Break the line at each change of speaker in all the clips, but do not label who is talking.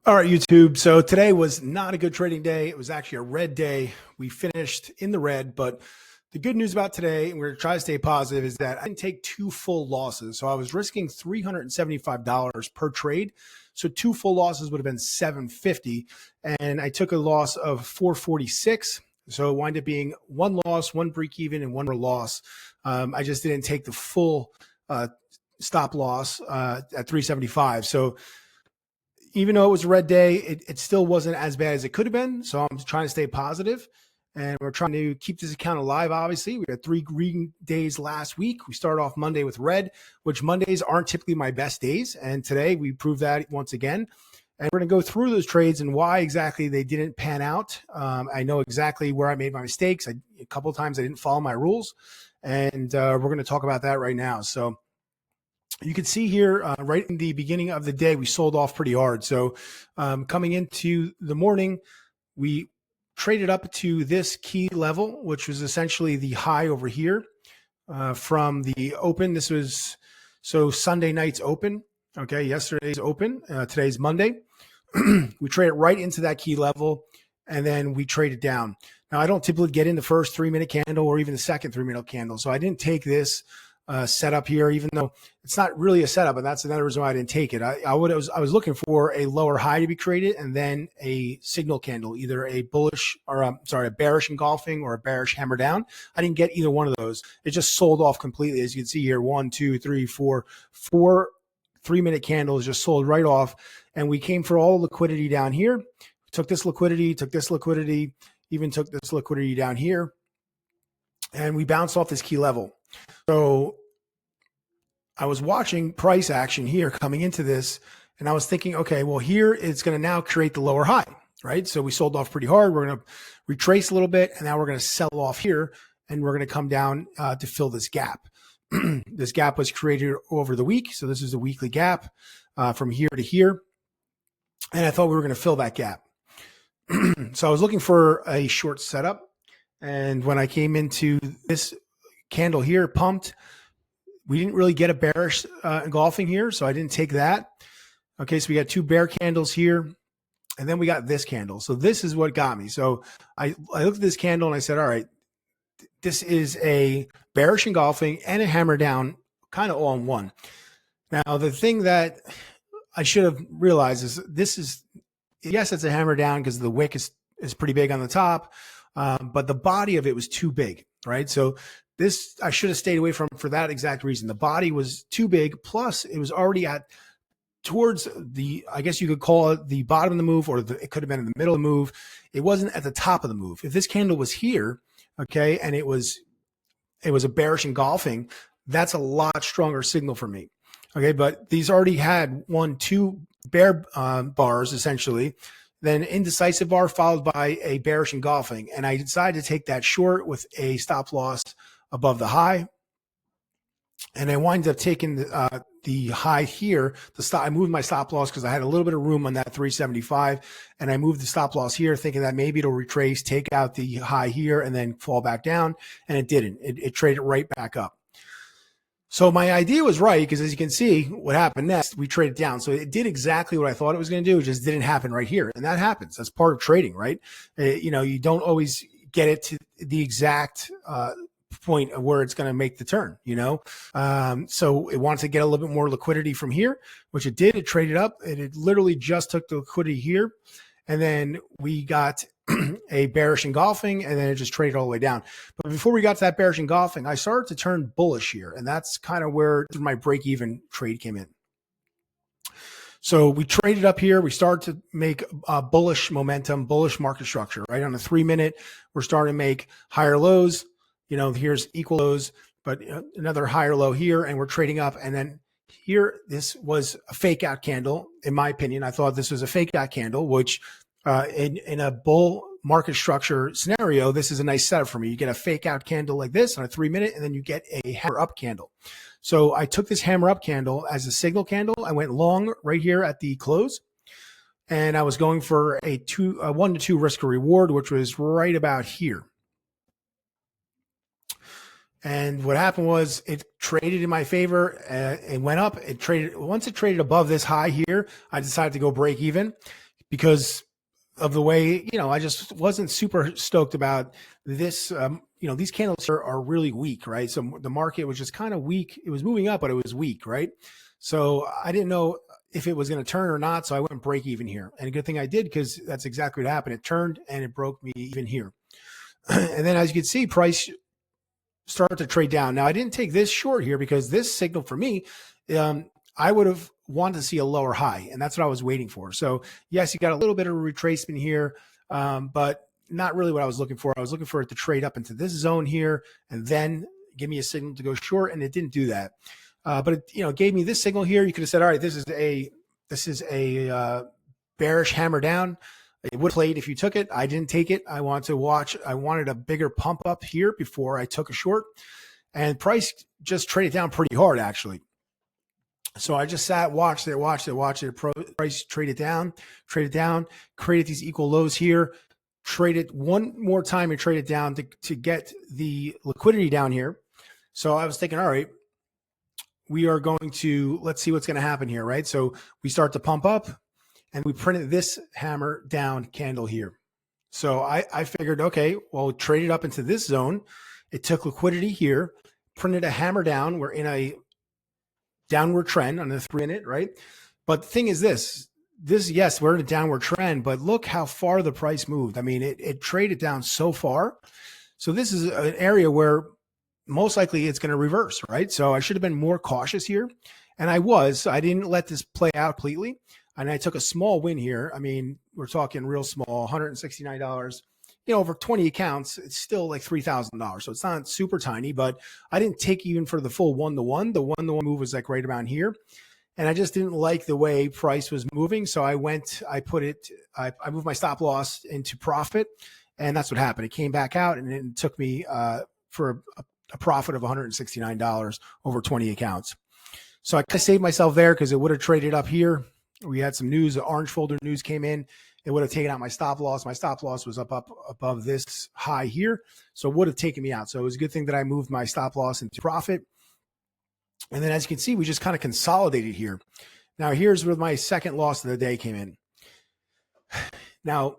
All right, YouTube. So today was not a good trading day. It was actually a red day. We finished in the red, but the good news about today, and we're going to try to stay positive, is that I didn't take two full losses. So I was risking $375 per trade. So two full losses would have been $750, and I took a loss of 446. So it wound up being one loss, one break even, and one more loss. I just didn't take the full stop loss at 375. So even though it was a red day, it still wasn't as bad as it could have been. So I'm trying to stay positive, and we're trying to keep this account alive. Obviously, we had 3 green days last week. We started off Monday with red, which Mondays aren't typically my best days. And today we proved that once again. And we're going to go through those trades and why exactly they didn't pan out. I know exactly where I made my mistakes. A couple of times I didn't follow my rules, and we're going to talk about that right now. So you can see here right in the beginning of the day, we sold off pretty hard. So coming into the morning, we traded up to this key level, which was essentially the high over here from the open. This was Sunday night's open. Okay, yesterday's open. Today's Monday. We traded right into that key level, and then we traded down. Now, I don't typically get in the first 3-minute candle or even the second 3-minute candle, so I didn't take this setup here, even though it's not really a setup, and that's another reason why I didn't take it. I was looking for a lower high to be created and then a signal candle, either a bullish or a bearish engulfing or a bearish hammer down. I didn't get either one of those. It just sold off completely, as you can see here. 1, 2, 3, 4, 4 3-minute candles just sold right off, and we came for all liquidity down here. Took this liquidity, even took this liquidity down here, and we bounced off this key level. So I was watching price action here coming into this, and I was thinking, okay, well, here it's going to now create the lower high, right? So we sold off pretty hard. We're going to retrace a little bit, and now we're going to sell off here, and we're going to come down to fill this gap. This gap was created over the week. So this is the weekly gap from here to here. And I thought we were going to fill that gap. So I was looking for a short setup. And when I came into this candle here, pumped, we didn't really get a bearish engulfing here, so I didn't take that. Okay, so we got 2 bear candles here, and then we got this candle. So this is what got me. So I looked at this candle and I said, all right, this is a bearish engulfing and a hammer down kind of all in one. Now, the thing that I should have realized is yes, it's a hammer down because the wick is pretty big on the top, but the body of it was too big, right? So this I should have stayed away from for that exact reason. The body was too big, plus it was already towards the, I guess you could call it the bottom of the move, or it could have been in the middle of the move. It wasn't at the top of the move. If this candle was here, okay, and it was a bearish engulfing, that's a lot stronger signal for me. Okay, but these already had 1, 2 bear bars essentially, then indecisive bar followed by a bearish engulfing, and I decided to take that short with a stop loss above the high, and I wind up taking the high here. I moved my stop loss because I had a little bit of room on that 375, and I moved the stop loss here thinking that maybe it'll retrace, take out the high here, and then fall back down, and it didn't. It traded right back up. So my idea was right, because as you can see, what happened next, we traded down. So it did exactly what I thought it was going to do. It just didn't happen right here. And that happens. That's part of trading, right? You don't always get it to the exact point of where it's going to make the turn, so it wanted to get a little bit more liquidity from here, which it did. It traded up, and it literally just took the liquidity here, and then we got a bearish engulfing, and then it just traded all the way down. But before we got to that bearish engulfing, I started to turn bullish here, and that's kind of where my break-even trade came in. So we traded up here. We started to make bullish momentum, bullish market structure, right? On the 3-minute, we're starting to make higher lows. Here's equal lows, but another higher low here, and we're trading up. And then here, this was a fake out candle. In my opinion, I thought this was a fake out candle, which in a bull market structure scenario, this is a nice setup for me. You get a fake out candle like this on a 3-minute, and then you get a hammer up candle. So I took this hammer up candle as a signal candle. I went long right here at the close, and I was going for a 1 to 2 risk or reward, which was right about here. And what happened was it traded in my favor. It went up. Once it traded above this high here, I decided to go break even. because of the way, I just wasn't super stoked about this. These candles are really weak, right? So the market was just kind of weak. It was moving up, but it was weak, right? So I didn't know if it was going to turn or not. So I went break even here. And a good thing I did, because that's exactly what happened. It turned and it broke me even here. And then as you can see, price started to trade down. Now I didn't take this short here because this signal for me, I would have wanted to see a lower high, and that's what I was waiting for. So yes, you got a little bit of a retracement here, but not really what I was looking for. I was looking for it to trade up into this zone here and then give me a signal to go short, and it didn't do that. But it, gave me this signal here. You could have said, all right, this is a bearish hammer down. It would have played if you took it. I didn't take it. I wanted a bigger pump up here before I took a short, and price just traded down pretty hard, actually. So I just sat, watched it. Price traded down, created these equal lows here, traded one more time and traded down to get the liquidity down here. So I was thinking, all right, we are going to, let's see what's going to happen here, right? So we start to pump up, and we printed this hammer down candle here. So I figured, okay, well, it traded up into this zone. It took liquidity here, printed a hammer down. We're in a downward trend on the 3-minute, right? But the thing is this, yes, we're in a downward trend, but look how far the price moved. I mean, it traded down so far. So this is an area where most likely it's going to reverse, right? So I should have been more cautious here. And I didn't let this play out completely. And I took a small win here. I mean, we're talking real small, $169. Over 20 accounts, it's still like $3,000. So it's not super tiny, but I didn't take even for the full one-to-one. The one-to-one move was like right around here. And I just didn't like the way price was moving. So I moved my stop loss into profit. And that's what happened. It came back out, and it took me for a profit of $169 over 20 accounts. So I kind of saved myself there because it would have traded up here. We had some news, the orange folder news came in. It would have taken out my stop loss. My stop loss was up above this high here. So it would have taken me out. So it was a good thing that I moved my stop loss into profit. And then as you can see, we just kind of consolidated here. Now here's where my second loss of the day came in. Now,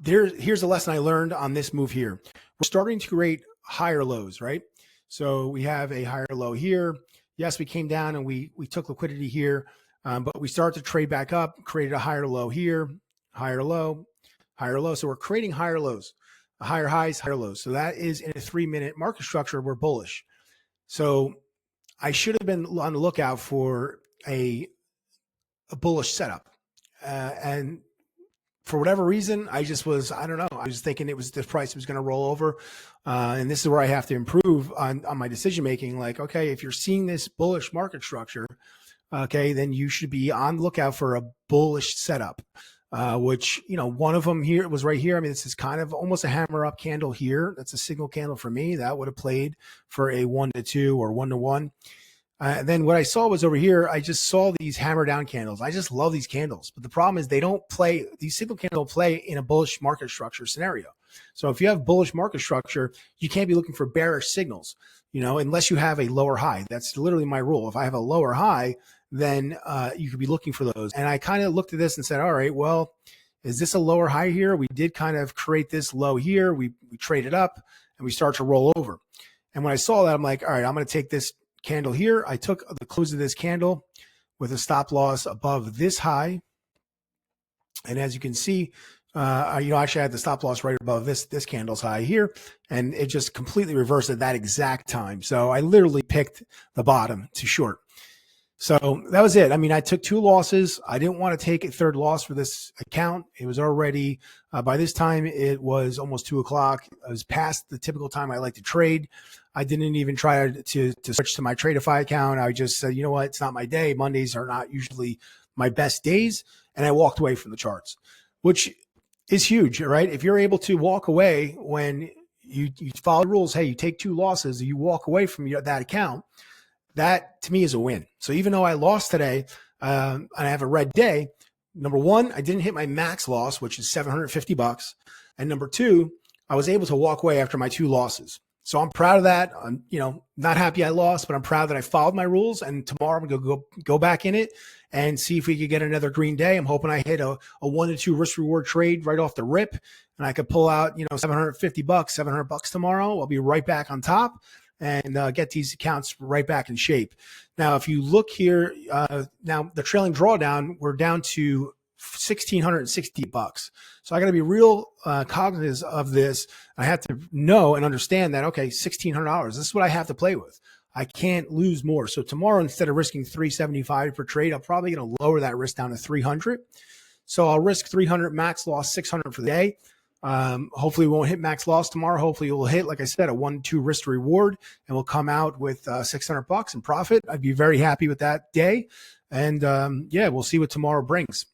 here's a lesson I learned on this move here. We're starting to create higher lows, right? So we have a higher low here. Yes, we came down and we took liquidity here, but we start to trade back up, created a higher low here, higher low, higher low. So we're creating higher lows, higher highs, higher lows. So that is in a 3-minute market structure. We're bullish. So I should have been on the lookout for a bullish setup. And for whatever reason, I don't know. I was thinking the price was going to roll over. And this is where I have to improve on my decision-making. Like, okay, if you're seeing this bullish market structure, okay, then you should be on the lookout for a bullish setup, which, one of them here was right here. I mean, this is kind of almost a hammer up candle here. That's a signal candle for me. That would have played for a 1-to-2 or 1-to-1. And then what I saw was over here, I just saw these hammer down candles. I just love these candles. But the problem is these signal candles don't play in a bullish market structure scenario. So if you have bullish market structure, you can't be looking for bearish signals, unless you have a lower high. That's literally my rule. If I have a lower high, then you could be looking for those. And I kind of looked at this and said, all right, well, is this a lower high here? We did kind of create this low here. We traded up and we start to roll over. And when I saw that, I'm like, all right, I'm going to take this candle here. I took the close of this candle with a stop loss above this high. And as you can see, actually I had the stop loss right above this candle's high here, and it just completely reversed at that exact time. So I literally picked the bottom to short. So that was it. I mean, I took 2 losses. I didn't want to take a third loss for this account. It was already, by this time, it was almost 2 o'clock. I was past the typical time I like to trade. I didn't even try to switch to my Tradeify account. I just said, you know what, it's not my day. Mondays are not usually my best days. And I walked away from the charts, which is huge, right? If you're able to walk away when you follow the rules, hey, you take 2 losses, you walk away from that account, that to me is a win. So even though I lost today and I have a red day, number one, I didn't hit my max loss, which is $750. And number two, I was able to walk away after my 2 losses. So I'm proud of that. I'm, not happy I lost, but I'm proud that I followed my rules. And tomorrow I'm going to go back in it and see if we could get another green day. I'm hoping I hit a 1 to 2 risk reward trade right off the rip, and I could pull out, $750, $700 tomorrow. I'll be right back on top and get these accounts right back in shape. Now, if you look here, now the trailing drawdown, we're down to $1,660. So I got to be real cognizant of this. I have to know and understand that, okay, $1,600, this is what I have to play with. I can't lose more. So tomorrow, instead of risking $375 per trade, I'm probably going to lower that risk down to $300. So I'll risk $300 max loss, $600 for the day. Hopefully we won't hit max loss tomorrow. Hopefully we'll hit, like I said, a 1-2 risk to reward, and we'll come out with $600 in profit. I'd be very happy with that day. And we'll see what tomorrow brings.